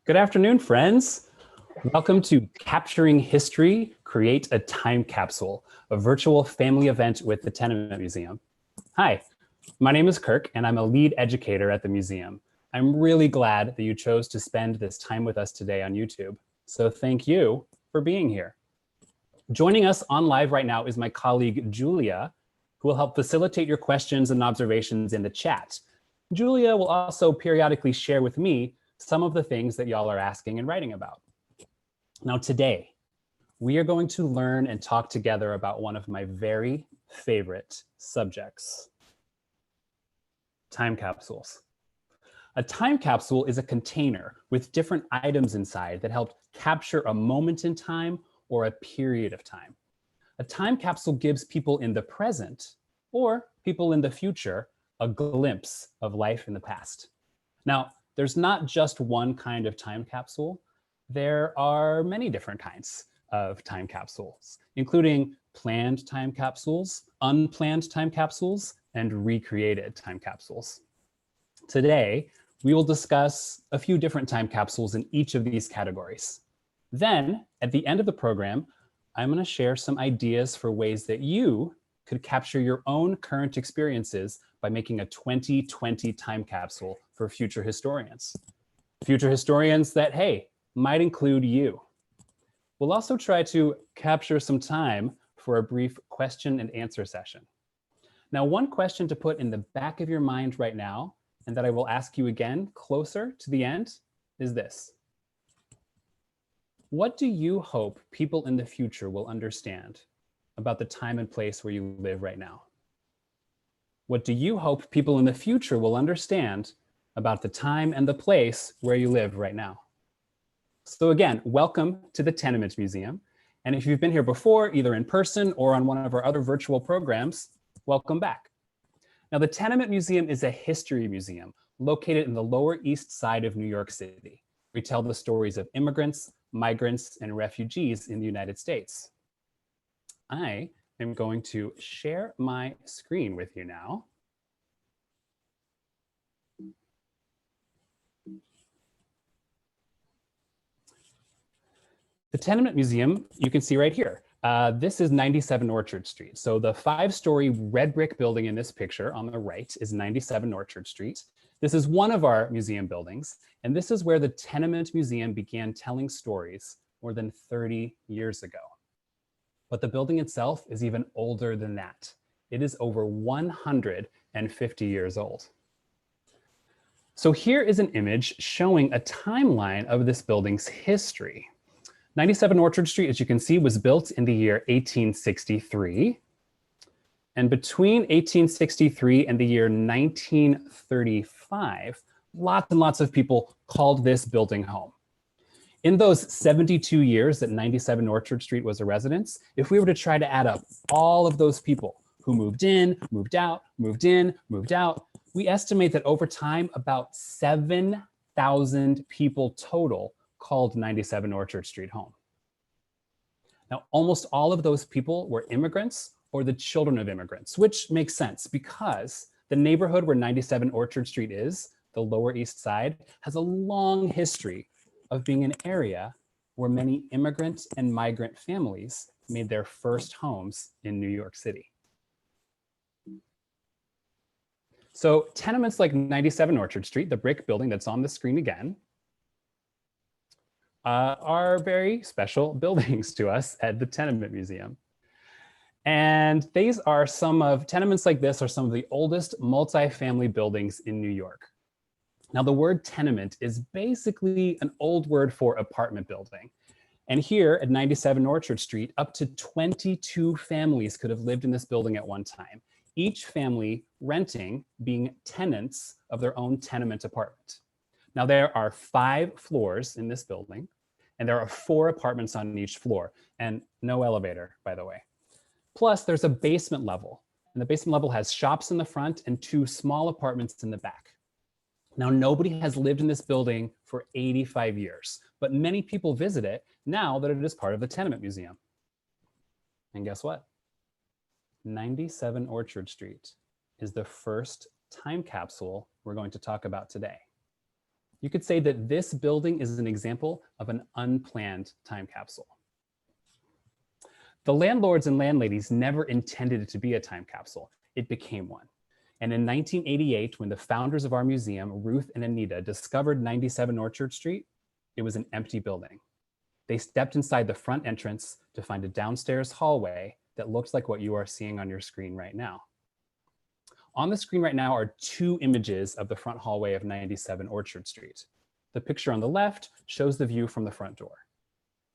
Good afternoon, friends. Welcome to Capturing History, Create a Time Capsule, a virtual family event with the Tenement Museum. Hi, my name is Kirk, and I'm a lead educator at the museum. I'm really glad that you chose to spend this time with us today on YouTube. So thank you for being here. Joining us on live right now is my colleague, Julia, who will help facilitate your questions and observations in the chat. Julia will also periodically share with me some of the things that y'all are asking and writing about. Now today, we are going to learn and talk together about one of my very favorite subjects, time capsules. A time capsule is a container with different items inside that help capture a moment in time or a period of time. A time capsule gives people in the present or people in the future a glimpse of life in the past. Now, there's not just one kind of time capsule. There are many different kinds of time capsules, including planned time capsules, unplanned time capsules, and recreated time capsules. Today, we will discuss a few different time capsules in each of these categories. Then, at the end of the program, I'm going to share some ideas for ways that you could capture your own current experiences by making a 2020 time capsule for future historians. Future historians that, hey, might include you. We'll also try to capture some time for a brief question and answer session. Now, one question to put in the back of your mind right now, and that I will ask you again closer to the end, is this. What do you hope people in the future will understand about the time and place where you live right now? What do you hope people in the future will understand about the time and the place where you live right now? So again, welcome to the Tenement Museum. And if you've been here before, either in person or on one of our other virtual programs, welcome back. Now, the Tenement Museum is a history museum located in the Lower East Side of New York City. We tell the stories of immigrants, migrants, and refugees in the United States. I am going to share my screen with you now. The Tenement Museum, you can see right here. This is 97 Orchard Street. So the 5-story red brick building in this picture on the right is 97 Orchard Street. This is one of our museum buildings, and this is where the Tenement Museum began telling stories more than 30 years ago. But the building itself is even older than that. It is over 150 years old. So here is an image showing a timeline of this building's history. 97 Orchard Street, as you can see, was built in the year 1863. And between 1863 and the year 1935, lots and lots of people called this building home. In those 72 years that 97 Orchard Street was a residence, if we were to try to add up all of those people who moved in, moved out, moved in, moved out, we estimate that over time, about 7,000 people total called 97 Orchard Street home. Now, almost all of those people were immigrants or the children of immigrants, which makes sense because the neighborhood where 97 Orchard Street is, the Lower East Side, has a long history of being an area where many immigrant and migrant families made their first homes in New York City. So tenements like 97 Orchard Street, the brick building that's on the screen again, are very special buildings to us at the Tenement Museum. And these are tenements like this are some of the oldest multifamily buildings in New York. Now, the word tenement is basically an old word for apartment building. And here at 97 Orchard Street, up to 22 families could have lived in this building at one time, each family renting, being tenants of their own tenement apartment. Now, there are 5 floors in this building, and there are 4 apartments on each floor, and no elevator, by the way. Plus, there's a basement level, and the basement level has shops in the front and 2 small apartments in the back. Now, nobody has lived in this building for 85 years, but many people visit it now that it is part of the Tenement Museum. And guess what? 97 Orchard Street is the first time capsule we're going to talk about today. You could say that this building is an example of an unplanned time capsule. The landlords and landladies never intended it to be a time capsule. It became one. And in 1988, when the founders of our museum, Ruth and Anita, discovered 97 Orchard Street, it was an empty building. They stepped inside the front entrance to find a downstairs hallway that looks like what you are seeing on your screen right now. On the screen right now are two images of the front hallway of 97 Orchard Street. The picture on the left shows the view from the front door.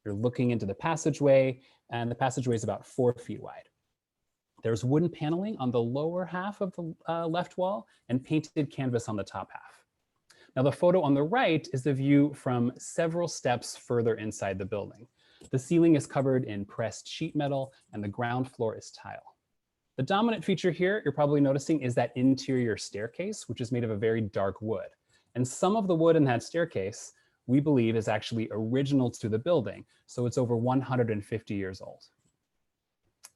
You're looking into the passageway, and the passageway is about 4 feet wide. There's wooden paneling on the lower half of the left wall and painted canvas on the top half. Now, the photo on the right is the view from several steps further inside the building. The ceiling is covered in pressed sheet metal, and the ground floor is tile. The dominant feature here, you're probably noticing, is that interior staircase, which is made of a very dark wood. And some of the wood in that staircase, we believe, is actually original to the building. So it's over 150 years old.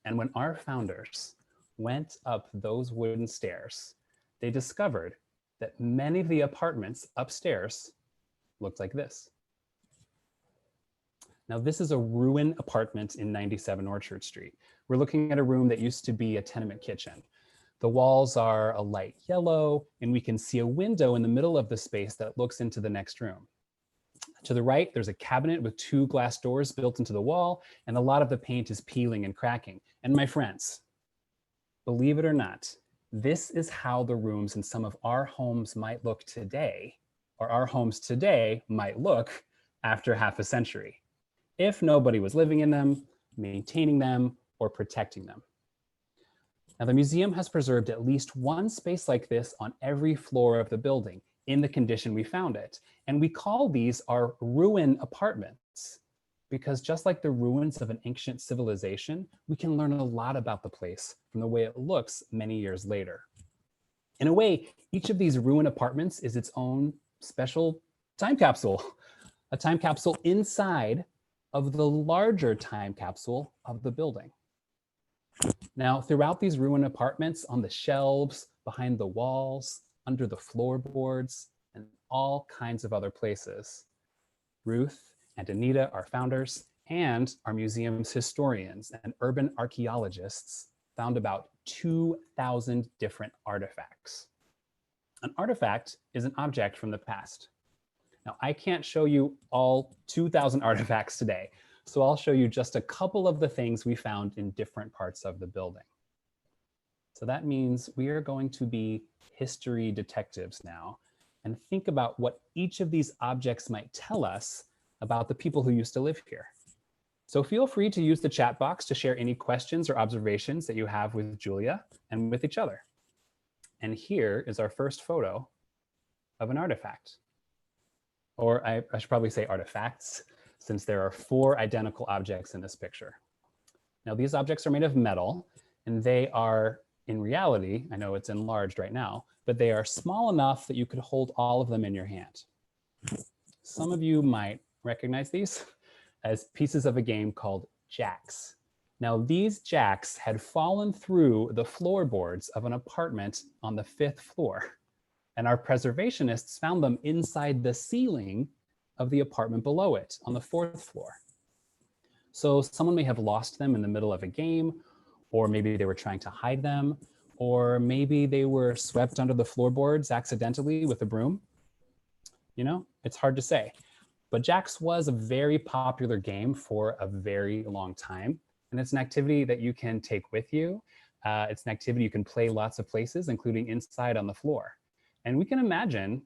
And when our founders went up those wooden stairs, they discovered that many of the apartments upstairs looked like this. Now, this is a ruin apartment in 97 Orchard Street. We're looking at a room that used to be a tenement kitchen. The walls are a light yellow, and we can see a window in the middle of the space that looks into the next room. To the right, there's a cabinet with 2 glass doors built into the wall, and a lot of the paint is peeling and cracking. And my friends, believe it or not, this is how the rooms in some of our homes might look today, or our homes today might look after half a century, if nobody was living in them, maintaining them, or protecting them. Now, the museum has preserved at least one space like this on every floor of the building in the condition we found it. And we call these our ruin apartments, because just like the ruins of an ancient civilization, we can learn a lot about the place from the way it looks many years later. In a way, each of these ruin apartments is its own special time capsule, a time capsule inside of the larger time capsule of the building. Now, throughout these ruin apartments, on the shelves, behind the walls, under the floorboards, and all kinds of other places, Ruth and Anita, our founders, and our museum's historians and urban archaeologists found about 2,000 different artifacts. An artifact is an object from the past. Now, I can't show you all 2,000 artifacts today, so I'll show you just a couple of the things we found in different parts of the building. So that means we are going to be history detectives now and think about what each of these objects might tell us about the people who used to live here. So feel free to use the chat box to share any questions or observations that you have with Julia and with each other. And here is our first photo of an artifact. Or I should probably say artifacts, since there are 4 identical objects in this picture. Now, these objects are made of metal, and they are, in reality, I know it's enlarged right now, but they are small enough that you could hold all of them in your hand. Some of you might recognize these as pieces of a game called jacks. Now, these jacks had fallen through the floorboards of an apartment on the 5th floor, and our preservationists found them inside the ceiling of the apartment below it on the 4th floor. So someone may have lost them in the middle of a game, or maybe they were trying to hide them, or maybe they were swept under the floorboards accidentally with a broom. You know, it's hard to say. But jacks was a very popular game for a very long time. And it's an activity that you can take with you. It's an activity you can play lots of places, including inside on the floor. And we can imagine,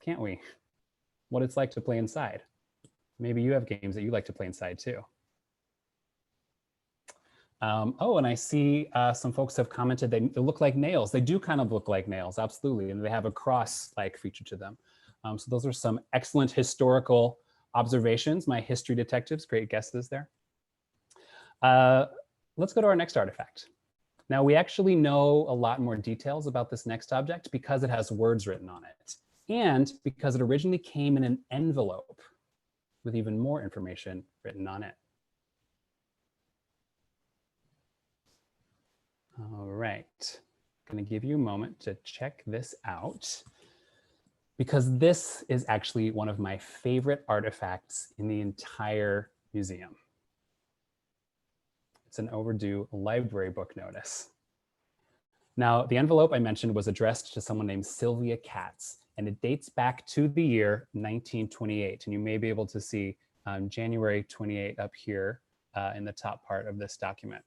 can't we, what it's like to play inside. Maybe you have games that you like to play inside too. Oh, and I see some folks have commented they look like nails. They do kind of look like nails, absolutely. And they have a cross-like feature to them. So those are some excellent historical observations. My history detectives, great guesses there. Let's go to our next artifact. Now, we actually know a lot more details about this next object because it has words written on it, and because it originally came in an envelope with even more information written on it. All right, I'm going to give you a moment to check this out. because this is actually one of my favorite artifacts in the entire museum. It's an overdue library book notice. Now, the envelope I mentioned was addressed to someone named Sylvia Katz, and it dates back to the year 1928. And you may be able to see January 28 up here in the top part of this document.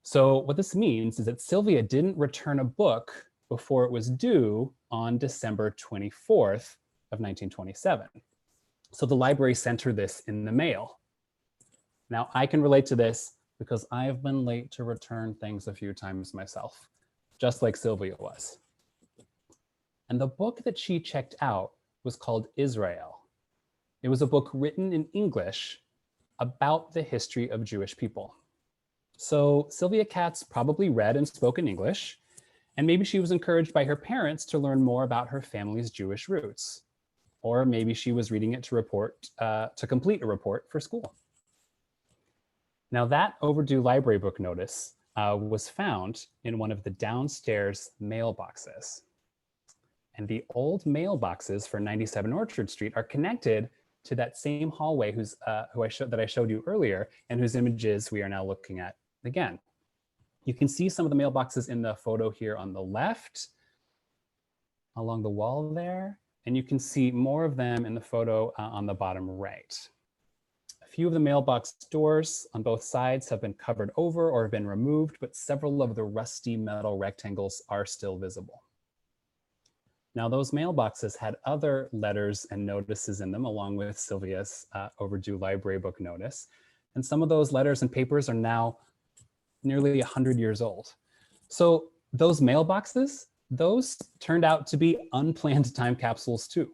So what this means is that Sylvia didn't return a book before it was due on December 24th of 1927. So the library sent her this in the mail. Now, I can relate to this because I have been late to return things a few times myself, just like Sylvia was. And the book that she checked out was called Israel. It was a book written in English about the history of Jewish people. So Sylvia Katz probably read and spoke in English, and maybe she was encouraged by her parents to learn more about her family's Jewish roots. Or maybe she was reading it to complete a report for school. Now that overdue library book notice was found in one of the downstairs mailboxes. And the old mailboxes for 97 Orchard Street are connected to that same hallway that I showed you earlier, and whose images we are now looking at again. You can see some of the mailboxes in the photo here on the left, along the wall there, and you can see more of them in the photo on the bottom right. A few of the mailbox doors on both sides have been covered over or have been removed, but several of the rusty metal rectangles are still visible. Now, those mailboxes had other letters and notices in them, along with Sylvia's overdue library book notice. And some of those letters and papers are now nearly 100 years old. So those mailboxes, those turned out to be unplanned time capsules too.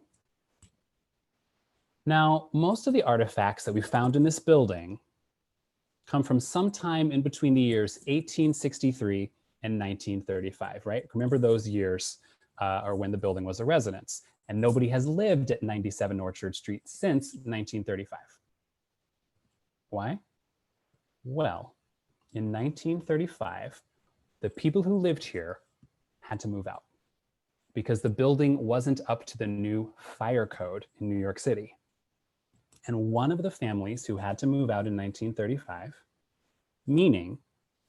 Now, most of the artifacts that we found in this building come from sometime in between the years 1863 and 1935, right? Remember those years are when the building was a residence, and nobody has lived at 97 Orchard Street since 1935. Why? Well, in 1935, the people who lived here had to move out because the building wasn't up to the new fire code in New York City. And one of the families who had to move out in 1935, meaning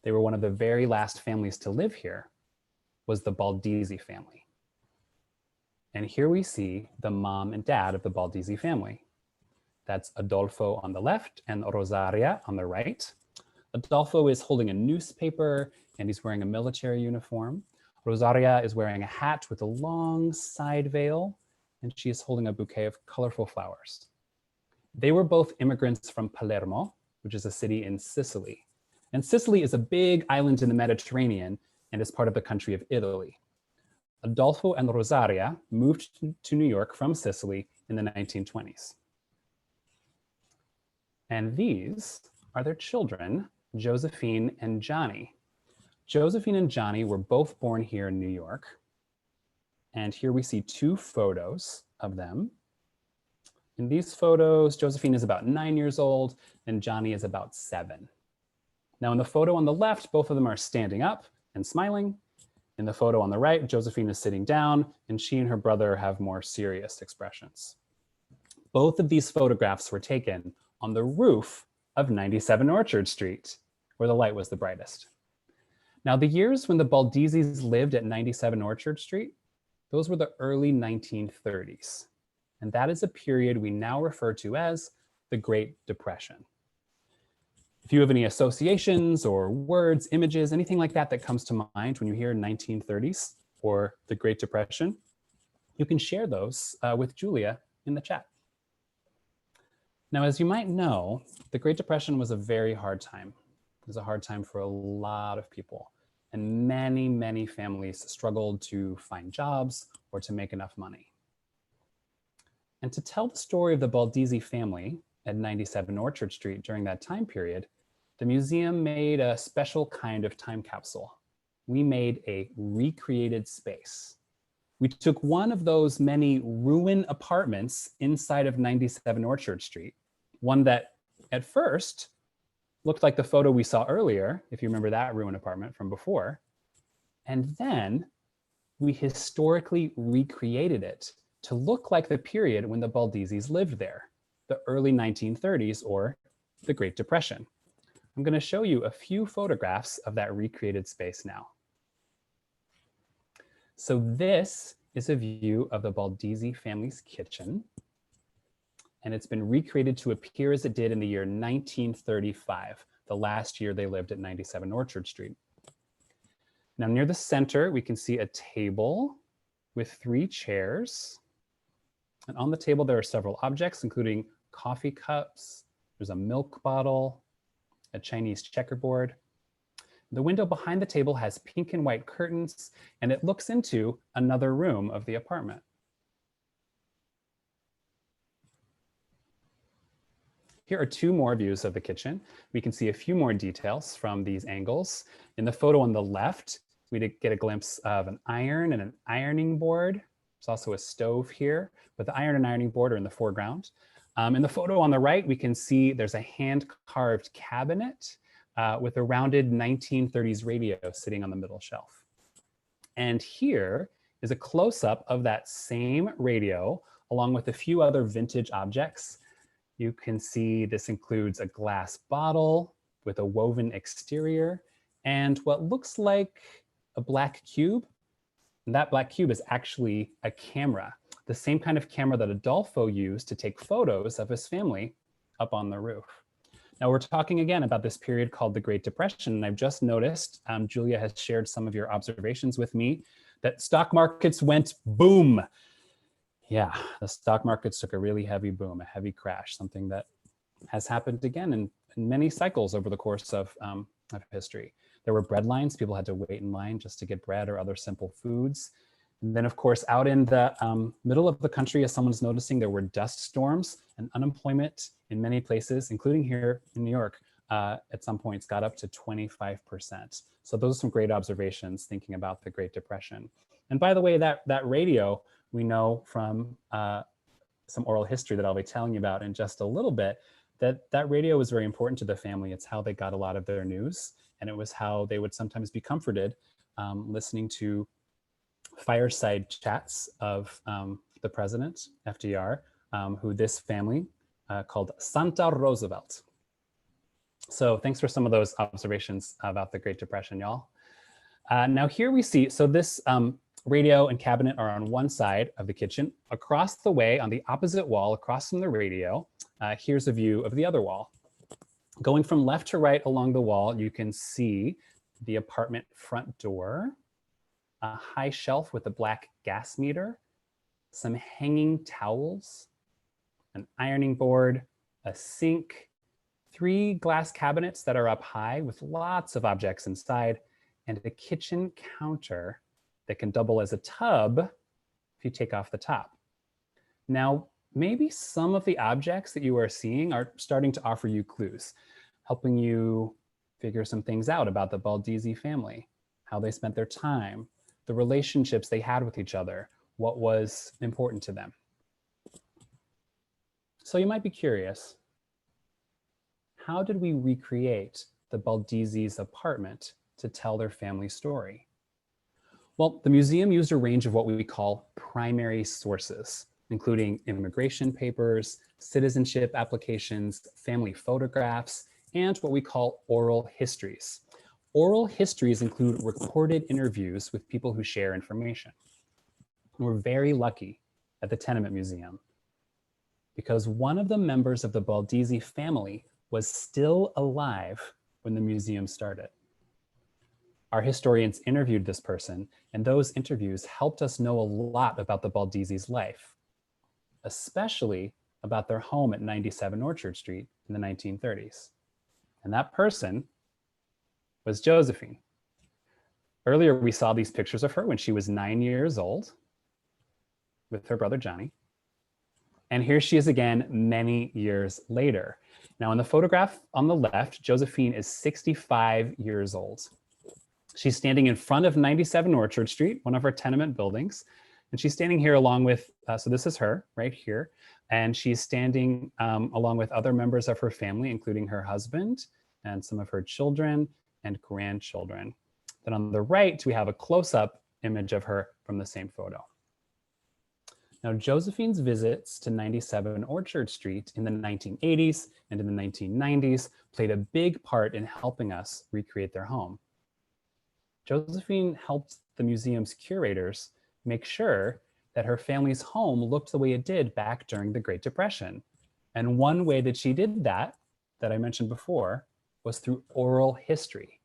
they were one of the very last families to live here, was the Baldizi family. And here we see the mom and dad of the Baldizi family. That's Adolfo on the left and Rosaria on the right. Adolfo is holding a newspaper and he's wearing a military uniform. Rosaria is wearing a hat with a long side veil, and she is holding a bouquet of colorful flowers. They were both immigrants from Palermo, which is a city in Sicily. And Sicily is a big island in the Mediterranean and is part of the country of Italy. Adolfo and Rosaria moved to New York from Sicily in the 1920s. And these are their children, Josephine and Johnny. Josephine and Johnny were both born here in New York. And here we see two photos of them. In these photos, Josephine is about 9 years old and Johnny is about 7. Now in the photo on the left, both of them are standing up and smiling. In the photo on the right, Josephine is sitting down and she and her brother have more serious expressions. Both of these photographs were taken on the roof of 97 Orchard Street, where the light was the brightest. Now the years when the Baldizzis lived at 97 Orchard Street, those were the early 1930s. And that is a period we now refer to as the Great Depression. If you have any associations or words, images, anything like that that comes to mind when you hear 1930s or the Great Depression, you can share those with Julia in the chat. Now, as you might know, the Great Depression was a very hard time. It was a hard time for a lot of people. And many, many families struggled to find jobs or to make enough money. And to tell the story of the Baldizi family at 97 Orchard Street during that time period, the museum made a special kind of time capsule. We made a recreated space. We took one of those many ruin apartments inside of 97 Orchard Street, one that at first looked like the photo we saw earlier, if you remember that ruin apartment from before. And then we historically recreated it to look like the period when the Baldizzis lived there, the early 1930s or the Great Depression. I'm going to show you a few photographs of that recreated space now. So this is a view of the Baldizi family's kitchen, and it's been recreated to appear as it did in the year 1935, the last year they lived at 97 Orchard Street. Now near the center, we can see a table with 3 chairs. And on the table, there are several objects, including coffee cups, there's a milk bottle, a Chinese checkerboard. The window behind the table has pink and white curtains, and it looks into another room of the apartment. Here are 2 more views of the kitchen. We can see a few more details from these angles. In the photo on the left, we get a glimpse of an iron and an ironing board. There's also a stove here, but the iron and ironing board are in the foreground. In the photo on the right, we can see there's a hand-carved cabinet with a rounded 1930s radio sitting on the middle shelf. And here is a close-up of that same radio, along with a few other vintage objects. You can see this includes a glass bottle with a woven exterior and what looks like a black cube. And that black cube is actually a camera, the same kind of camera that Adolfo used to take photos of his family up on the roof. Now we're talking again about this period called the Great Depression, and I've just noticed, Julia has shared some of your observations with me, that stock markets went boom. Yeah, the stock markets took a really heavy boom, a heavy crash, something that has happened again in many cycles over the course of history. There were bread lines. People had to wait in line just to get bread or other simple foods. And then, of course, out in the middle of the country, as someone's noticing, there were dust storms and unemployment in many places, including here in New York, at some points got up to 25%. So those are some great observations thinking about the Great Depression. And by the way, that radio, we know from some oral history that I'll be telling you about in just a little bit, that radio was very important to the family. It's how they got a lot of their news, and it was how they would sometimes be comforted listening to fireside chats of the president, FDR, who this family called Santa Roosevelt. So thanks for some of those observations about the Great Depression, y'all. Now here we see, so this radio and cabinet are on one side of the kitchen. Across the way, on the opposite wall, across from the radio, here's a view of the other wall. Going from left to right along the wall, you can see the apartment front door, a high shelf with a black gas meter, some hanging towels, an ironing board, a sink, 3 glass cabinets that are up high with lots of objects inside, and a kitchen counter that can double as a tub if you take off the top. Now, maybe some of the objects that you are seeing are starting to offer you clues, helping you figure some things out about the Baldizi family, how they spent their time, the relationships they had with each other, what was important to them. So you might be curious, how did we recreate the Baldizi's apartment to tell their family story? Well, the museum used a range of what we call primary sources, including immigration papers, citizenship applications, family photographs, and what we call oral histories. Oral histories include recorded interviews with people who share information. And we're very lucky at the Tenement Museum because one of the members of the Baldizi family was still alive when the museum started. Our historians interviewed this person, and those interviews helped us know a lot about the Baldizi's life, especially about their home at 97 Orchard Street in the 1930s. And that person was Josephine. Earlier, we saw these pictures of her when she was 9 years old with her brother, Johnny. And here she is again many years later. Now in the photograph on the left, Josephine is 65 years old. She's standing in front of 97 Orchard Street, one of our tenement buildings. And she's standing here along with, so this is her right here. And she's standing along with other members of her family, including her husband and some of her children and grandchildren. Then on the right, we have a close-up image of her from the same photo. Now, Josephine's visits to 97 Orchard Street in the 1980s and in the 1990s played a big part in helping us recreate their home. Josephine helped the museum's curators make sure that her family's home looked the way it did back during the Great Depression. And one way that she did that I mentioned before, was through oral history,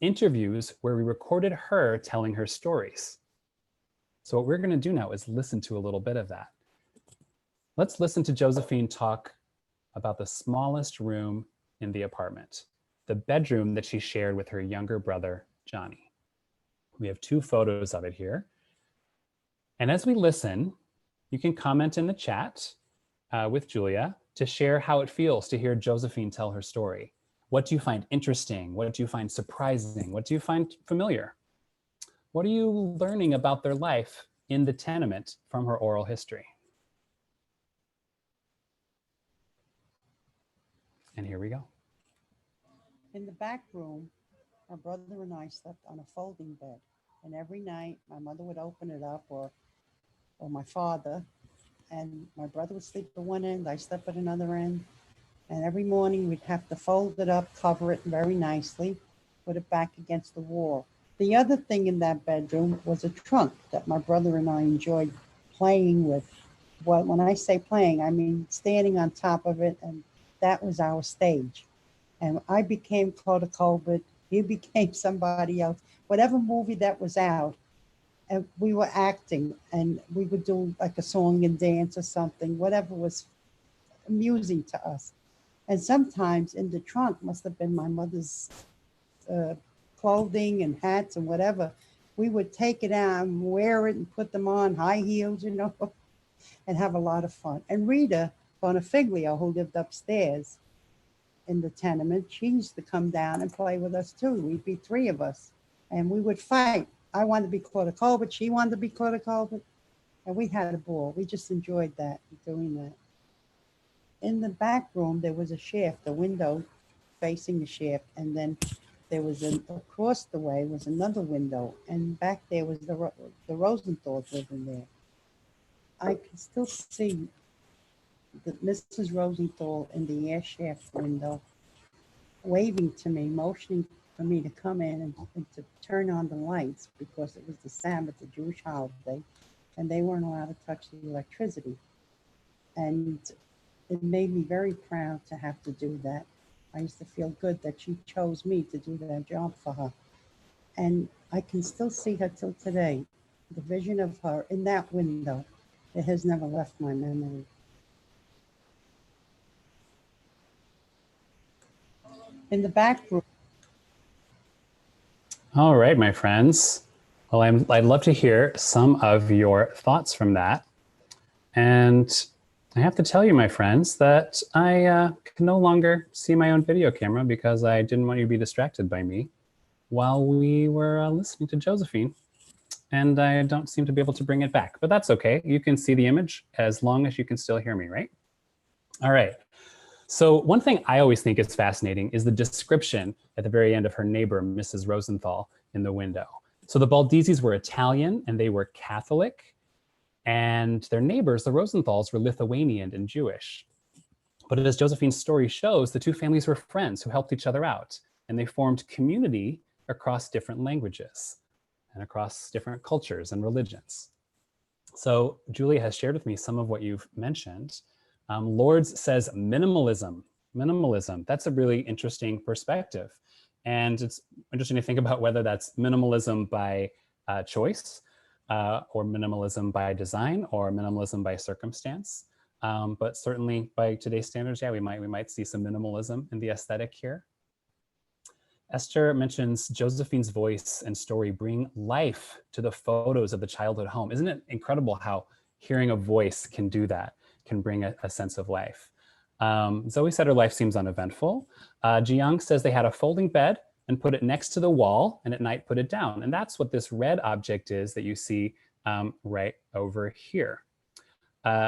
interviews where we recorded her telling her stories. So what we're going to do now is listen to a little bit of that. Let's listen to Josephine talk about the smallest room in the apartment, the bedroom that she shared with her younger brother, Johnny. We have 2 photos of it here. And as we listen, you can comment in the chat with Julia to share how it feels to hear Josephine tell her story. What do you find interesting? What do you find surprising? What do you find familiar? What are you learning about their life in the tenement from her oral history? And here we go. In the back room, my brother and I slept on a folding bed. And every night my mother would open it up, or my father, and my brother would sleep at one end, I slept at another end. And every morning we'd have to fold it up, cover it very nicely, put it back against the wall. The other thing in that bedroom was a trunk that my brother and I enjoyed playing with. Well, when I say playing, I mean standing on top of it, and that was our stage. And I became Clodagh Colbert, he became somebody else. Whatever movie that was out, and we were acting, and we would do like a song and dance or something, whatever was amusing to us. And sometimes in the trunk must have been my mother's clothing and hats and whatever. We would take it out and wear it and put them on, high heels, and have a lot of fun. And Rita Bonafiglio, who lived upstairs in the tenement, she used to come down and play with us too. We'd be 3 of us, and we would fight. I wanted to be Clodagh Colbert, she wanted to be Clodagh Colbert, and we had a ball. We just enjoyed that, doing that. In the back room, there was a shaft, a window facing the shaft, and then there was across the way was another window, and back there was the Rosenthals living there. I can still see Mrs. Rosenthal in the air shaft window, waving to me, motioning for me to come in and to turn on the lights, because it was the Sabbath, the Jewish holiday, and they weren't allowed to touch the electricity. And it made me very proud to have to do that. I used to feel good that she chose me to do that job for her. And I can still see her till today. The vision of her in that window, it has never left my memory. In the back room. All right, my friends. Well, I'd love to hear some of your thoughts from that. And I have to tell you, my friends, that I can no longer see my own video camera because I didn't want you to be distracted by me while we were listening to Josephine. And I don't seem to be able to bring it back, but that's okay. You can see the image as long as you can still hear me, right? All right. So one thing I always think is fascinating is the description at the very end of her neighbor, Mrs. Rosenthal, in the window. So the Baldizzis were Italian and they were Catholic, and their neighbors, the Rosenthals, were Lithuanian and Jewish. But as Josephine's story shows, the 2 families were friends who helped each other out, and they formed community across different languages and across different cultures and religions. So Julia has shared with me some of what you've mentioned. Lords says minimalism. Minimalism, that's a really interesting perspective. And it's interesting to think about whether that's minimalism by choice, or minimalism by design, or minimalism by circumstance. But certainly by today's standards, yeah, we might see some minimalism in the aesthetic here. Esther mentions Josephine's voice and story bring life to the photos of the childhood home. Isn't it incredible how hearing a voice can do that, can bring a sense of life? Zoe said her life seems uneventful. Jiyoung says they had a folding bed and put it next to the wall, and at night put it down. And that's what this red object is that you see right over here.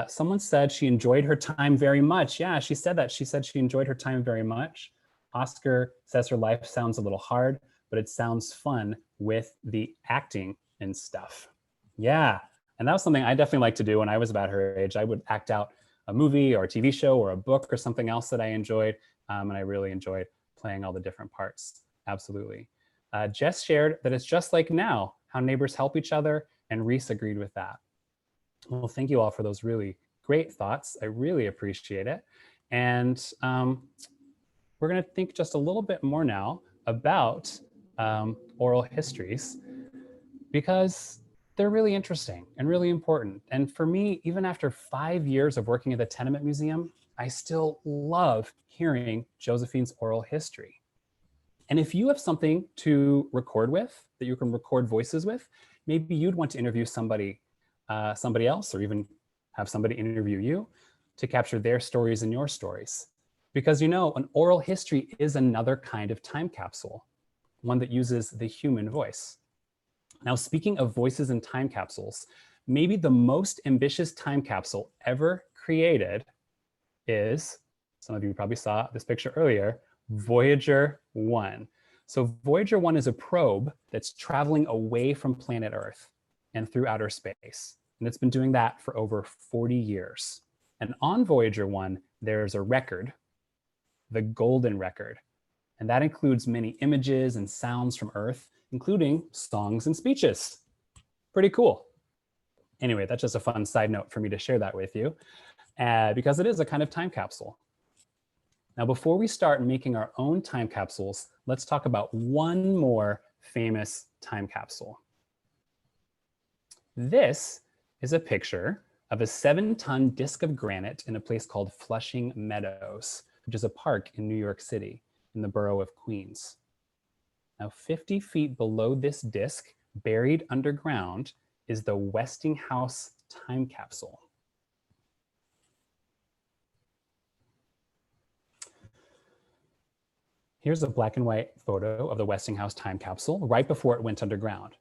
Someone said she enjoyed her time very much. Yeah, she said that. She said she enjoyed her time very much. Oscar says her life sounds a little hard, but it sounds fun with the acting and stuff. Yeah, And that was something I definitely liked to do when I was about her age. I would act out a movie or a TV show or a book or something else that I enjoyed. And I really enjoyed playing all the different parts. Absolutely. Jess shared that it's just like now, how neighbors help each other, and Reese agreed with that. Well, thank you all for those really great thoughts. I really appreciate it. And we're going to think just a little bit more now about oral histories, because they're really interesting and really important. And for me, even after 5 years of working at the Tenement Museum, I still love hearing Josephine's oral history. And if you have something to record with, that you can record voices with, maybe you'd want to interview somebody else, or even have somebody interview you to capture their stories and your stories. Because you know, an oral history is another kind of time capsule, one that uses the human voice. Now, speaking of voices and time capsules, maybe the most ambitious time capsule ever created is, some of you probably saw this picture earlier, Voyager 1. So Voyager 1 is a probe that's traveling away from planet Earth and through outer space. And it's been doing that for over 40 years. And on Voyager 1, there's a record, the Golden Record. And that includes many images and sounds from Earth, including songs and speeches. Pretty cool. Anyway, that's just a fun side note for me to share that with you, because it is a kind of time capsule. Now, before we start making our own time capsules, let's talk about one more famous time capsule. This is a picture of a 7-ton disc of granite in a place called Flushing Meadows, which is a park in New York City in the borough of Queens. Now, 50 feet below this disc, buried underground, is the Westinghouse Time Capsule. Here's a black and white photo of the Westinghouse Time Capsule right before it went underground.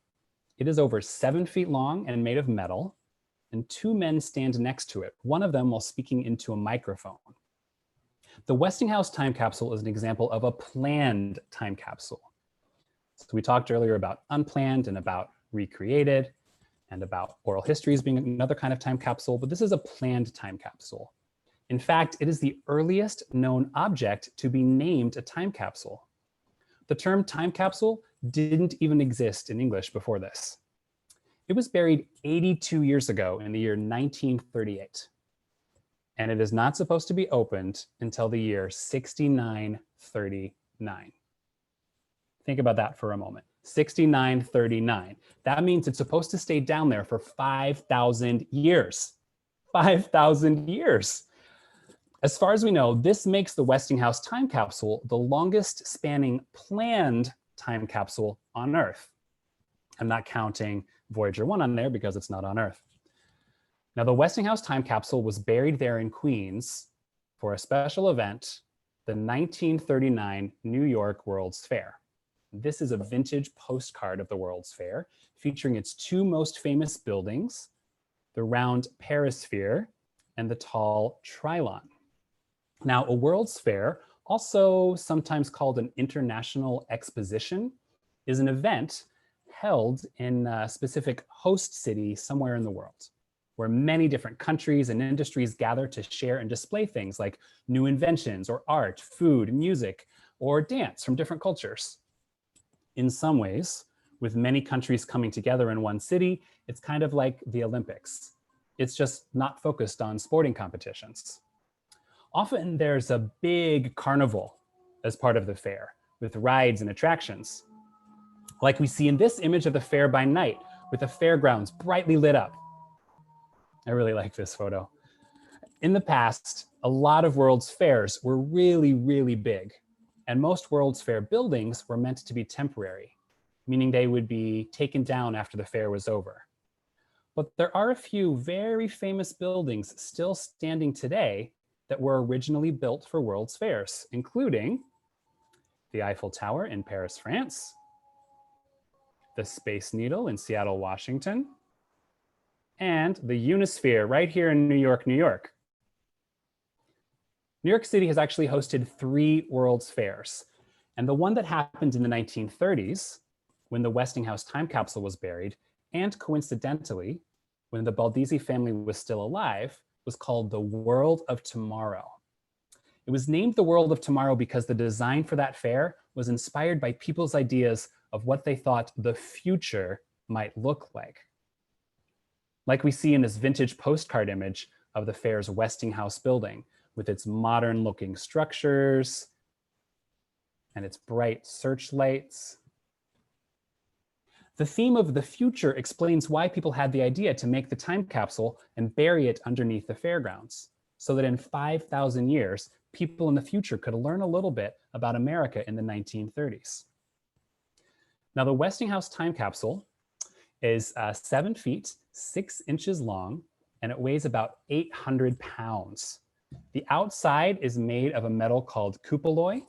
It is over 7 feet long and made of metal, and 2 men stand next to it, one of them while speaking into a microphone. The Westinghouse Time Capsule is an example of a planned time capsule. So we talked earlier about unplanned and about recreated, and about oral histories being another kind of time capsule, but this is a planned time capsule. In fact, it is the earliest known object to be named a time capsule. The term time capsule didn't even exist in English before this. It was buried 82 years ago in the year 1938. And it is not supposed to be opened until the year 6939. Think about that for a moment. 6939. That means it's supposed to stay down there for 5,000 years. 5,000 years. As far as we know, this makes the Westinghouse Time Capsule the longest spanning planned time capsule on Earth. I'm not counting Voyager 1 on there because it's not on Earth. Now, the Westinghouse Time Capsule was buried there in Queens for a special event, the 1939 New York World's Fair. This is a vintage postcard of the World's Fair, featuring its 2 most famous buildings, the round perisphere and the tall Trilon. Now, a World's Fair, also sometimes called an international exposition, is an event held in a specific host city somewhere in the world, where many different countries and industries gather to share and display things like new inventions or art, food, music, or dance from different cultures. In some ways, with many countries coming together in one city, it's kind of like the Olympics. It's just not focused on sporting competitions. Often there's a big carnival as part of the fair, with rides and attractions, like we see in this image of the fair by night, with the fairgrounds brightly lit up. I really like this photo. In the past, a lot of World's Fairs were really, really big, and most World's Fair buildings were meant to be temporary, meaning they would be taken down after the fair was over. But there are a few very famous buildings still standing today that were originally built for World's Fairs, including the Eiffel Tower in Paris, France, the Space Needle in Seattle, Washington, and the Unisphere right here in New York, New York. New York City has actually hosted 3 World's Fairs, and the one that happened in the 1930s, when the Westinghouse Time Capsule was buried, and coincidentally, when the Baldizi family was still alive, was called the World of Tomorrow. It was named the World of Tomorrow because the design for that fair was inspired by people's ideas of what they thought the future might look like. Like we see in this vintage postcard image of the fair's Westinghouse building with its modern looking structures and its bright searchlights. The theme of the future explains why people had the idea to make the time capsule and bury it underneath the fairgrounds, so that in 5,000 years, people in the future could learn a little bit about America in the 1930s. Now, the Westinghouse Time Capsule is 7 feet, 6 inches long, and it weighs about 800 pounds. The outside is made of a metal called cupalloy,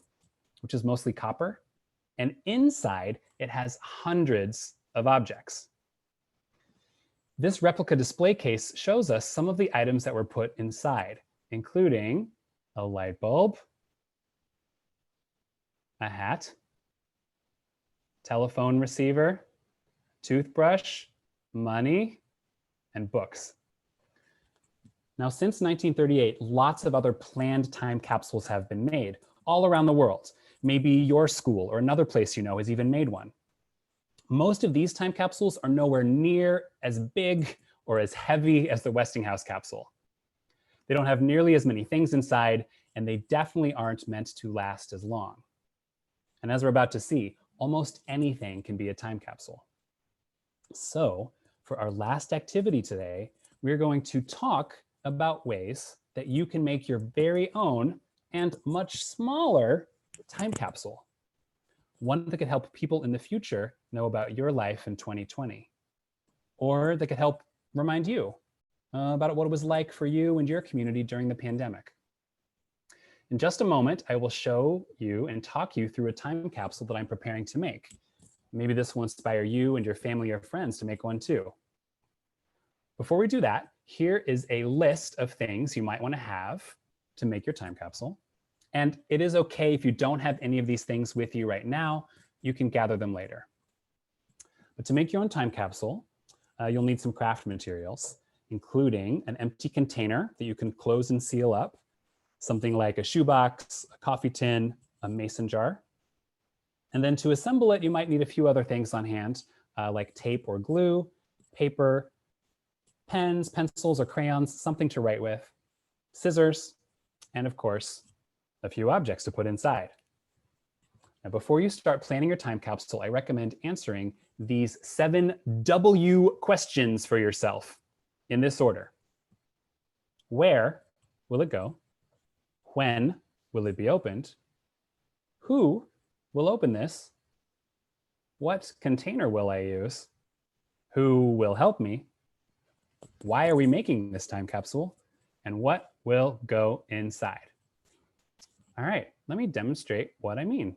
which is mostly copper, and inside it has hundreds of objects. This replica display case shows us some of the items that were put inside, including a light bulb, a hat, telephone receiver, toothbrush, money, and books. Now, since 1938, lots of other planned time capsules have been made all around the world. Maybe your school or another place you know has even made one. Most of these time capsules are nowhere near as big or as heavy as the Westinghouse capsule. They don't have nearly as many things inside, and they definitely aren't meant to last as long. And as we're about to see, almost anything can be a time capsule. So for our last activity today, we're going to talk about ways that you can make your very own and much smaller time capsule. One that could help people in the future know about your life in 2020, or that could help remind you about what it was like for you and your community during the pandemic. In just a moment, I will show you and talk you through a time capsule that I'm preparing to make. Maybe this will inspire you and your family or friends to make one too. Before we do that, here is a list of things you might want to have to make your time capsule. And it is okay if you don't have any of these things with you right now. You can gather them later. But to make your own time capsule, you'll need some craft materials, including an empty container that you can close and seal up, something like a shoebox, a coffee tin, a mason jar. And then to assemble it, you might need a few other things on hand, like tape or glue, paper, pens, pencils, or crayons, something to write with, scissors, and of course, a few objects to put inside. Now, before you start planning your time capsule, I recommend answering these 7 W questions for yourself in this order. Where will it go? When will it be opened? Who will open this? What container will I use? Who will help me? Why are we making this time capsule? And what will go inside? All right, let me demonstrate what I mean.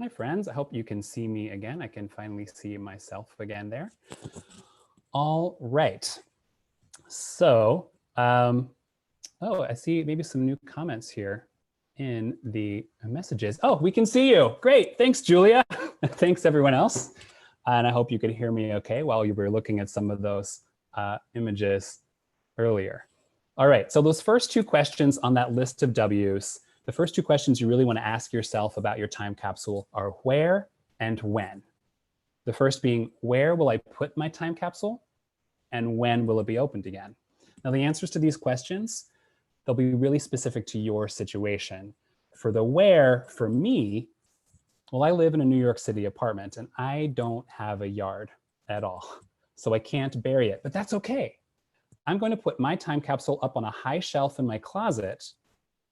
Hi friends, I hope you can see me again. I can finally see myself again there. All right, so, oh, I see maybe some new comments here in the messages. Oh, we can see you. Great, thanks Julia. Thanks everyone else. And I hope you could hear me okay while you were looking at some of those images earlier. All right, so those first 2 questions on that list of W's, the first 2 questions you really want to ask yourself about your time capsule are where and when. The first being, where will I put my time capsule? And when will it be opened again? Now the answers to these questions, they'll be really specific to your situation. For the where, for me, well, I live in a New York City apartment and I don't have a yard at all, so I can't bury it, but that's okay. I'm going to put my time capsule up on a high shelf in my closet,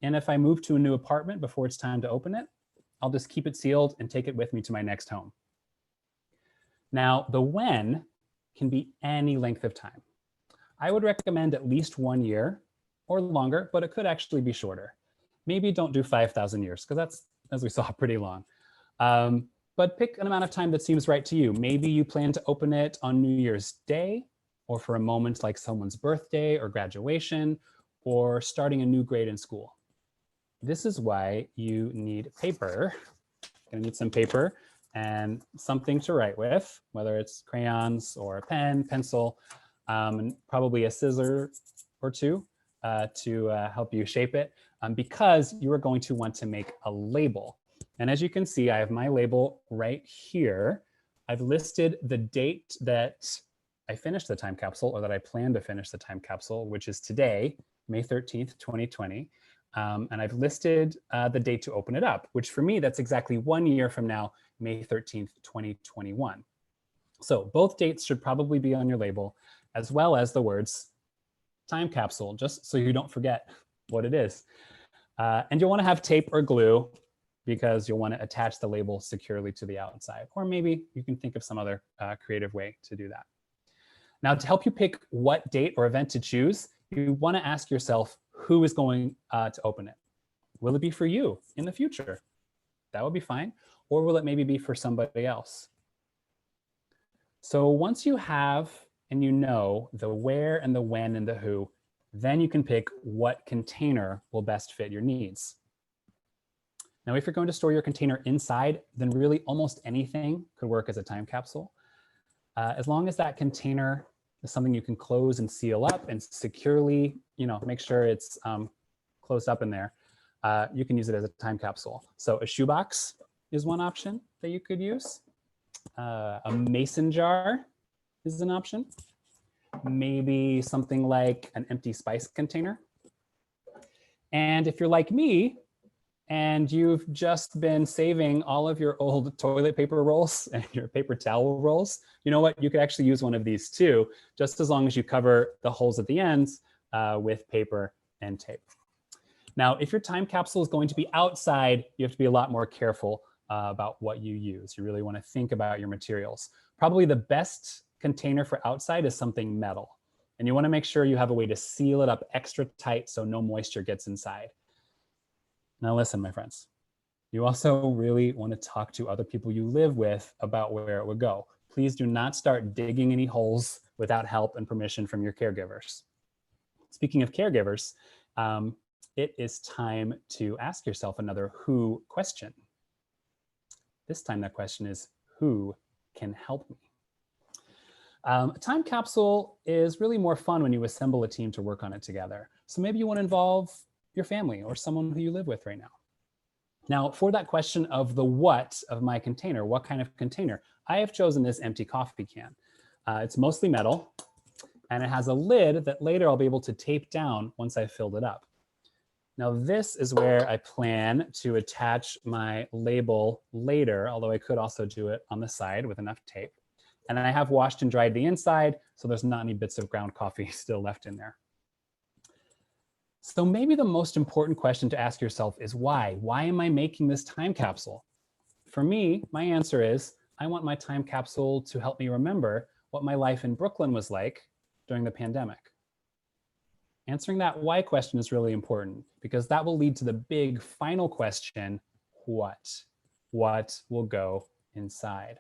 and if I move to a new apartment before it's time to open it, I'll just keep it sealed and take it with me to my next home. Now, the when can be any length of time. I would recommend at least 1 year or longer, but it could actually be shorter. Maybe don't do 5,000 years, because that's, as we saw, pretty long. But pick an amount of time that seems right to you. Maybe you plan to open it on New Year's Day, or for a moment like someone's birthday or graduation, or starting a new grade in school. this is why you need paper. You're gonna need some paper and something to write with, whether it's crayons or a pen, pencil, and probably a scissor or two to help you shape it, because you are going to want to make a label. And as you can see, I have my label right here. I've listed the date that I finished the time capsule, or that I plan to finish the time capsule, which is today, May 13th, 2020. And I've listed the date to open it up, which for me, that's exactly 1 year from now, May 13th, 2021. So both dates should probably be on your label, as well as the words time capsule, just so you don't forget what it is. And you'll want to have tape or glue, because you'll want to attach the label securely to the outside. Or maybe you can think of some other creative way to do that. Now, to help you pick what date or event to choose, you want to ask yourself, who is going to open it? Will it be for you in the future? That would be fine. Or will it maybe be for somebody else? So once you have and you know the where and the when and the who, then you can pick what container will best fit your needs. Now, if you're going to store your container inside, then really almost anything could work as a time capsule. As long as that container is something you can close and seal up and securely, make sure it's closed up in there, you can use it as a time capsule. So a shoebox is one option that you could use. A mason jar is an option. Maybe something like an empty spice container. And if you're like me, and you've just been saving all of your old toilet paper rolls and your paper towel rolls, you know what? You could actually use one of these too, just as long as you cover the holes at the ends with paper and tape. Now, if your time capsule is going to be outside, you have to be a lot more careful about what you use. You really want to think about your materials. Probably the best container for outside is something metal. And you want to make sure you have a way to seal it up extra tight so no moisture gets inside. Now listen, my friends, you also really want to talk to other people you live with about where it would go. Please do not start digging any holes without help and permission from your caregivers. Speaking of caregivers, it is time to ask yourself another who question. This time that question is, who can help me? A time capsule is really more fun when you assemble a team to work on it together. So maybe you want to involve your family or someone who you live with right now. Now, for that question of the what of my container, what kind of container, I have chosen this empty coffee can. It's mostly metal, and it has a lid that later I'll be able to tape down once I've filled it up. Now, this is where I plan to attach my label later, although I could also do it on the side with enough tape. And then I have washed and dried the inside, so there's not any bits of ground coffee still left in there. So maybe the most important question to ask yourself is why? Why am I making this time capsule? For me, my answer is, I want my time capsule to help me remember what my life in Brooklyn was like during the pandemic. Answering that why question is really important, because that will lead to the big final question, what? What will go inside?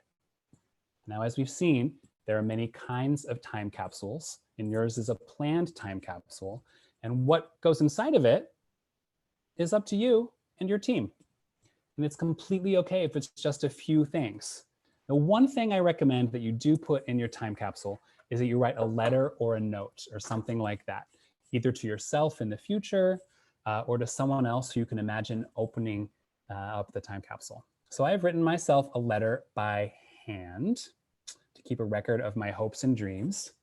Now, as we've seen, there are many kinds of time capsules, and yours is a planned time capsule. And what goes inside of it is up to you and your team. And it's completely okay if it's just a few things. The one thing I recommend that you do put in your time capsule is that you write a letter or a note or something like that, either to yourself in the future or to someone else who you can imagine opening up the time capsule. So I've written myself a letter by hand to keep a record of my hopes and dreams,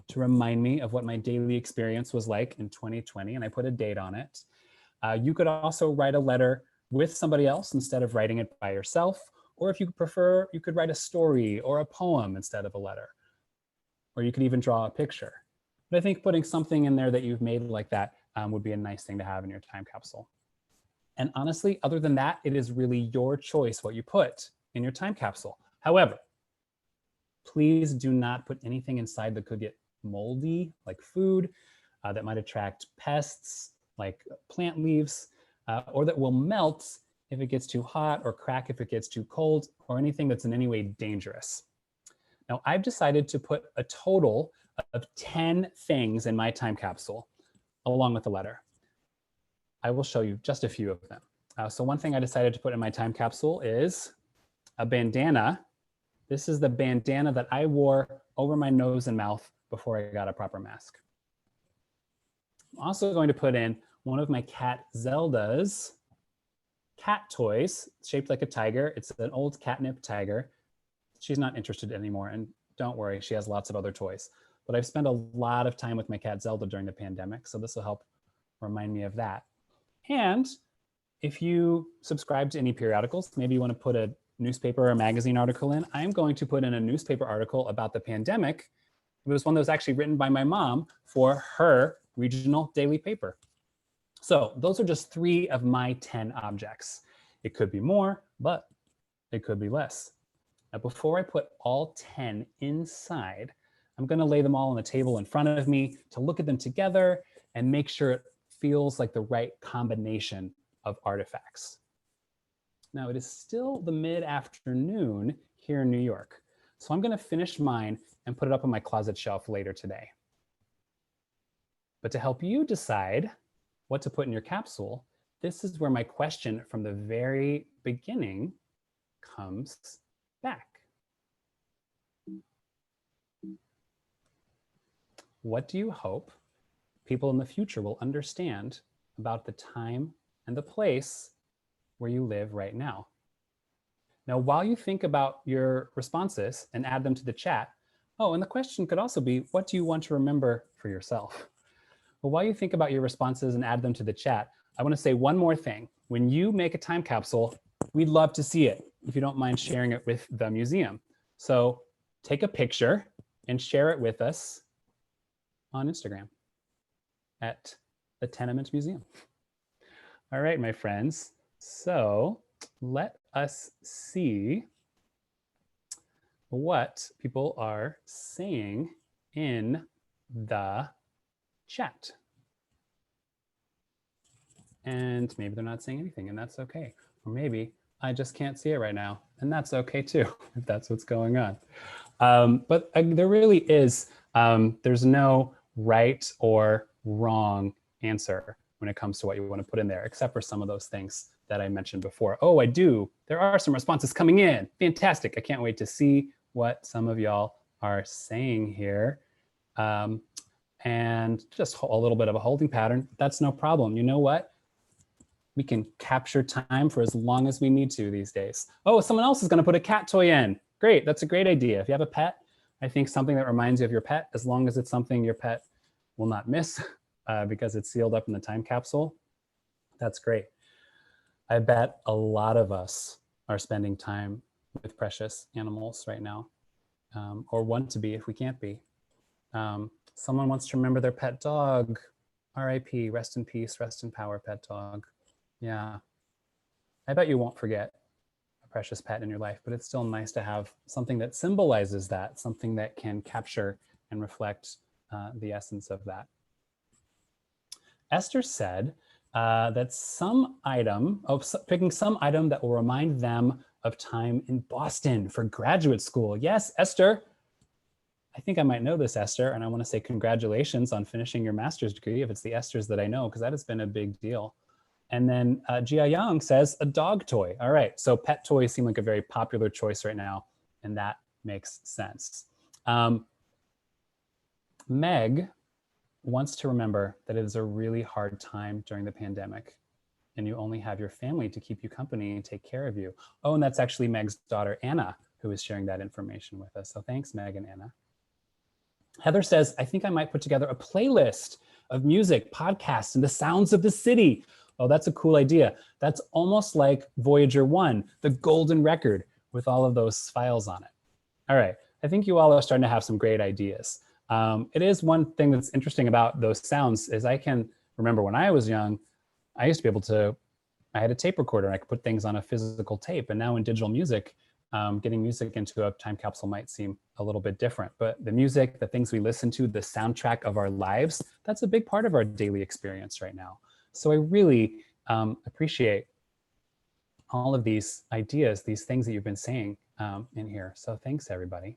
to remind me of what my daily experience was like in 2020, and I put a date on it. You could also write a letter with somebody else instead of writing it by yourself, or if you prefer, you could write a story or a poem instead of a letter, or you could even draw a picture. But I think putting something in there that you've made like that would be a nice thing to have in your time capsule. And honestly, other than that, it is really your choice what you put in your time capsule. However, please do not put anything inside that could get moldy, like food, that might attract pests, like plant leaves, or that will melt if it gets too hot, or crack if it gets too cold, or anything that's in any way dangerous. Now, I've decided to put a total of 10 things in my time capsule, along with the letter. I will show you just a few of them. So one thing I decided to put in my time capsule is a bandana. This is the bandana that I wore over my nose and mouth before I got a proper mask. I'm also going to put in one of my cat Zelda's cat toys shaped like a tiger. It's an old catnip tiger. She's not interested anymore, and don't worry, she has lots of other toys. But I've spent a lot of time with my cat Zelda during the pandemic, so this will help remind me of that. And if you subscribe to any periodicals, maybe you want to put a newspaper or a magazine article in, I'm going to put in a newspaper article about the pandemic. It was one that was actually written by my mom for her regional daily paper. So those are just 3 of my 10 objects. It could be more, but it could be less. Now, before I put all 10 inside, I'm going to lay them all on the table in front of me to look at them together and make sure it feels like the right combination of artifacts. Now, it is still the mid-afternoon here in New York, so I'm going to finish mine and put it up on my closet shelf later today. But to help you decide what to put in your capsule, this is where my question from the very beginning comes back. What do you hope people in the future will understand about the time and the place where you live right now? Now, while you think about your responses and add them to the chat, oh, and the question could also be, what do you want to remember for yourself? Well, while you think about your responses and add them to the chat, I want to say one more thing. When you make a time capsule, we'd love to see it if you don't mind sharing it with the museum. So take a picture and share it with us on Instagram at the Tenement Museum. All right, my friends. So let us see what people are saying in the chat. And maybe they're not saying anything, and that's okay. Or maybe I just can't see it right now, and that's okay too, if that's what's going on. But there really is, there's no right or wrong answer when it comes to what you want to put in there, except for some of those things that I mentioned before. Oh, I do. There are some responses coming in. Fantastic. I can't wait to see what some of y'all are saying here. And just a little bit of a holding pattern. That's no problem. You know what? We can capture time for as long as we need to these days. Oh, someone else is going to put a cat toy in. Great. That's a great idea. If you have a pet, I think something that reminds you of your pet, as long as it's something your pet will not miss because it's sealed up in the time capsule, that's great. I bet a lot of us are spending time with precious animals right now, or want to be if we can't be. Someone wants to remember their pet dog. RIP, rest in peace, rest in power, pet dog. Yeah, I bet you won't forget a precious pet in your life, but it's still nice to have something that symbolizes that, something that can capture and reflect the essence of that. Esther said that picking some item that will remind them of time in Boston for graduate school. Yes, Esther. I think I might know this, Esther, and I want to say congratulations on finishing your master's degree, if it's the Esthers that I know, because that has been a big deal. And then Jia Yang says a dog toy. All right, so pet toys seem like a very popular choice right now, and that makes sense. Meg wants to remember that it is a really hard time during the pandemic, and you only have your family to keep you company and take care of you. Oh, and that's actually Meg's daughter, Anna, who is sharing that information with us. So thanks, Meg and Anna. Heather says, I think I might put together a playlist of music, podcasts, and the sounds of the city. Oh, that's a cool idea. That's almost like Voyager 1, the golden record with all of those files on it. All right, I think you all are starting to have some great ideas. It is one thing that's interesting about those sounds is I can remember when I was young, I used to be able to, I had a tape recorder and I could put things on a physical tape. And now in digital music, getting music into a time capsule might seem a little bit different, but the music, the things we listen to, the soundtrack of our lives, that's a big part of our daily experience right now. So I really appreciate all of these ideas, these things that you've been saying in here. So thanks, everybody.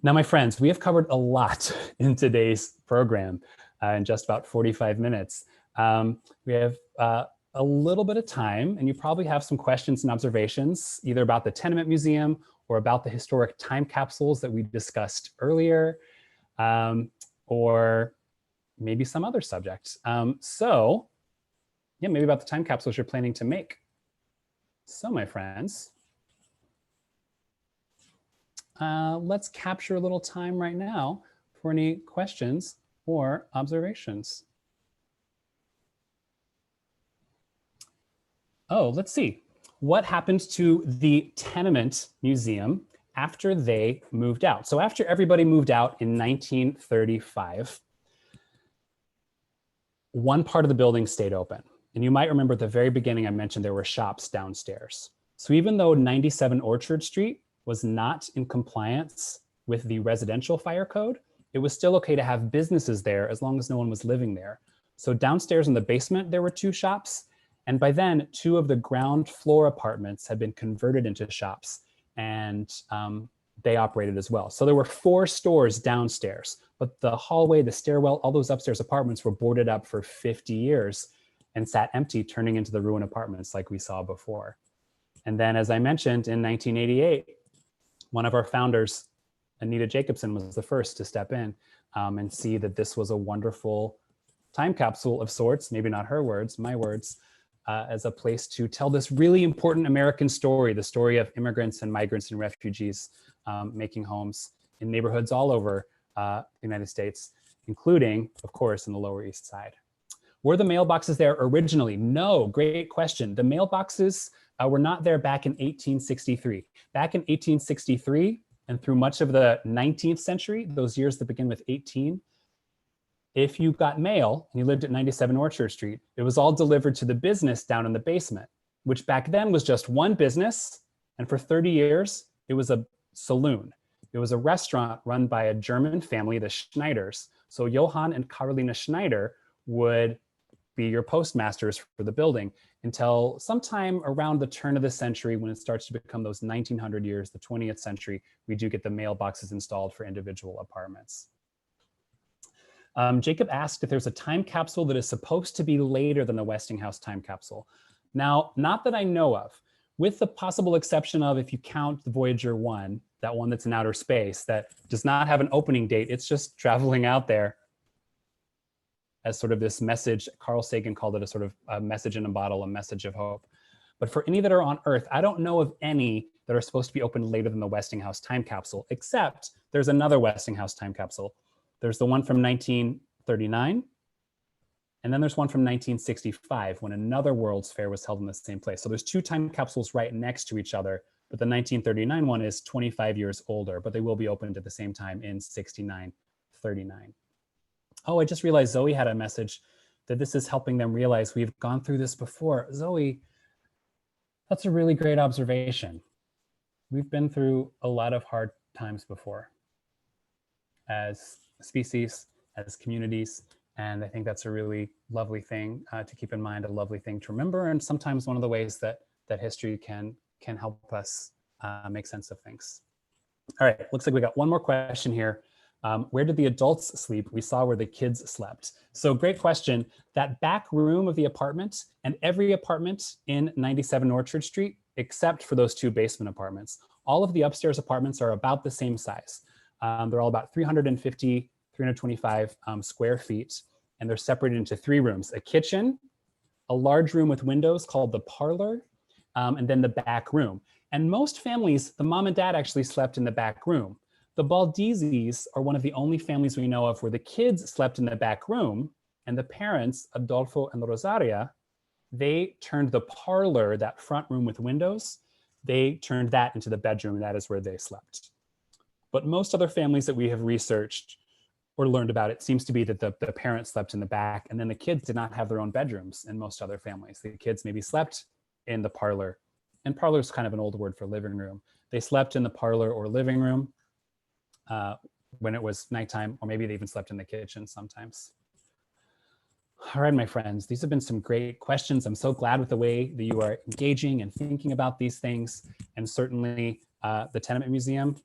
Now, my friends, we have covered a lot in today's program in just about 45 minutes. We have a little bit of time, and you probably have some questions and observations, either about the Tenement Museum or about the historic time capsules that we discussed earlier, or maybe some other subject. So yeah, maybe about the time capsules you're planning to make. So my friends, let's capture a little time right now for any questions or observations. Oh, let's see. What happened to the Tenement Museum after they moved out? So after everybody moved out in 1935, one part of the building stayed open. And you might remember at the very beginning, I mentioned there were shops downstairs. So even though 97 Orchard Street was not in compliance with the residential fire code, it was still okay to have businesses there as long as no one was living there. So downstairs in the basement, there were 2 shops. And by then, 2 of the ground floor apartments had been converted into shops, and they operated as well. So there were 4 stores downstairs, but the hallway, the stairwell, all those upstairs apartments were boarded up for 50 years and sat empty, turning into the ruin apartments like we saw before. And then, as I mentioned, in 1988, one of our founders, Anita Jacobson, was the first to step in and see that this was a wonderful time capsule of sorts, maybe not her words, my words, as a place to tell this really important American story, the story of immigrants and migrants and refugees making homes in neighborhoods all over the United States, including, of course, in the Lower East Side. Were the mailboxes there originally? No, great question. The mailboxes were not there back in 1863. Back in 1863 and through much of the 19th century, those years that begin with 18, if you got mail and you lived at 97 Orchard Street, it was all delivered to the business down in the basement, which back then was just one business. And for 30 years, it was a saloon. It was a restaurant run by a German family, the Schneiders. So Johann and Carolina Schneider would be your postmasters for the building until sometime around the turn of the century, when it starts to become those 1900 years, the 20th century, we do get the mailboxes installed for individual apartments. Jacob asked if there's a time capsule that is supposed to be later than the Westinghouse time capsule. Now, not that I know of, with the possible exception of, if you count the Voyager 1, that one that's in outer space, that does not have an opening date, it's just traveling out there as sort of this message. Carl Sagan called it a sort of a message in a bottle, a message of hope. But for any that are on Earth, I don't know of any that are supposed to be opened later than the Westinghouse time capsule, except there's another Westinghouse time capsule. There's the one from 1939, and then there's one from 1965, when another World's Fair was held in the same place. So there's 2 time capsules right next to each other, but the 1939 one is 25 years older, but they will be opened at the same time in 69, 39. Oh, I just realized Zoe had a message that this is helping them realize we've gone through this before. Zoe, that's a really great observation. We've been through a lot of hard times before as species, as communities, and I think that's a really lovely thing to keep in mind, a lovely thing to remember, and sometimes one of the ways that history can help us make sense of things. All right, looks like we got one more question here. Where did the adults sleep? We saw where the kids slept. So great question. That back room of the apartment, and every apartment in 97 Orchard Street, except for those 2 basement apartments, all of the upstairs apartments are about the same size. They're all about 350, 325 square feet, and they're separated into 3 rooms: a kitchen, a large room with windows called the parlor, and then the back room. And most families, the mom and dad actually slept in the back room. The Baldizzis are one of the only families we know of where the kids slept in the back room, and the parents, Adolfo and Rosaria, they turned the parlor, that front room with windows, they turned that into the bedroom, and that is where they slept. But most other families that we have researched or learned about, it seems to be that the parents slept in the back, and then the kids did not have their own bedrooms in most other families. The kids maybe slept in the parlor, and parlor is kind of an old word for living room. They slept in the parlor or living room when it was nighttime, or maybe they even slept in the kitchen sometimes. All right, my friends, these have been some great questions. I'm so glad with the way that you are engaging and thinking about these things, and certainly the Tenement Museum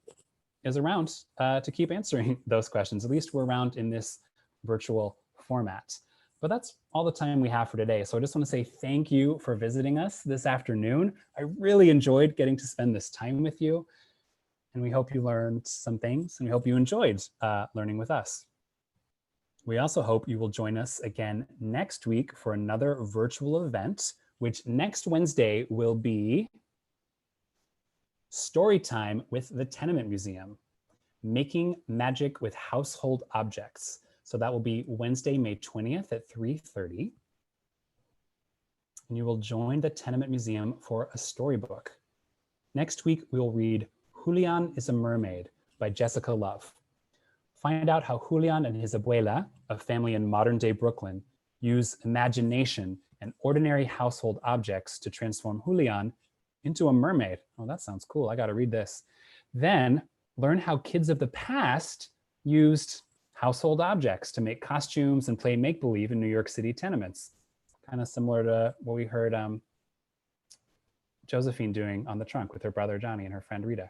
is around to keep answering those questions. At least we're around in this virtual format. But that's all the time we have for today. So I just want to say thank you for visiting us this afternoon. I really enjoyed getting to spend this time with you. And we hope you learned some things, and we hope you enjoyed learning with us. We also hope you will join us again next week for another virtual event, which next Wednesday will be Story Time with the Tenement Museum, Making Magic with Household Objects. So that will be Wednesday, May 20th at 3:30. And you will join the Tenement Museum for a storybook. Next week, we will read Julian is a Mermaid by Jessica Love. Find out how Julian and his abuela, a family in modern day Brooklyn, use imagination and ordinary household objects to transform Julian into a mermaid. Oh, that sounds cool. I got to read this. Then learn how kids of the past used household objects to make costumes and play make-believe in New York City tenements. Kind of similar to what we heard Josephine doing on the trunk with her brother Johnny and her friend Rita.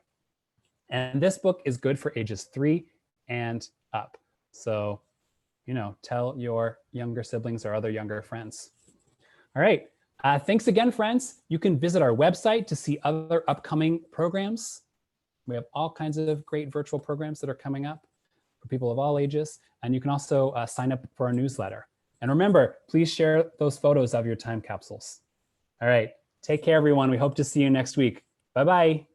And this book is good for ages 3 and up. So, you know, tell your younger siblings or other younger friends. All right. Thanks again, friends. You can visit our website to see other upcoming programs. We have all kinds of great virtual programs that are coming up for people of all ages. And you can also sign up for our newsletter. And remember, please share those photos of your time capsules. All right. Take care, everyone. We hope to see you next week. Bye-bye.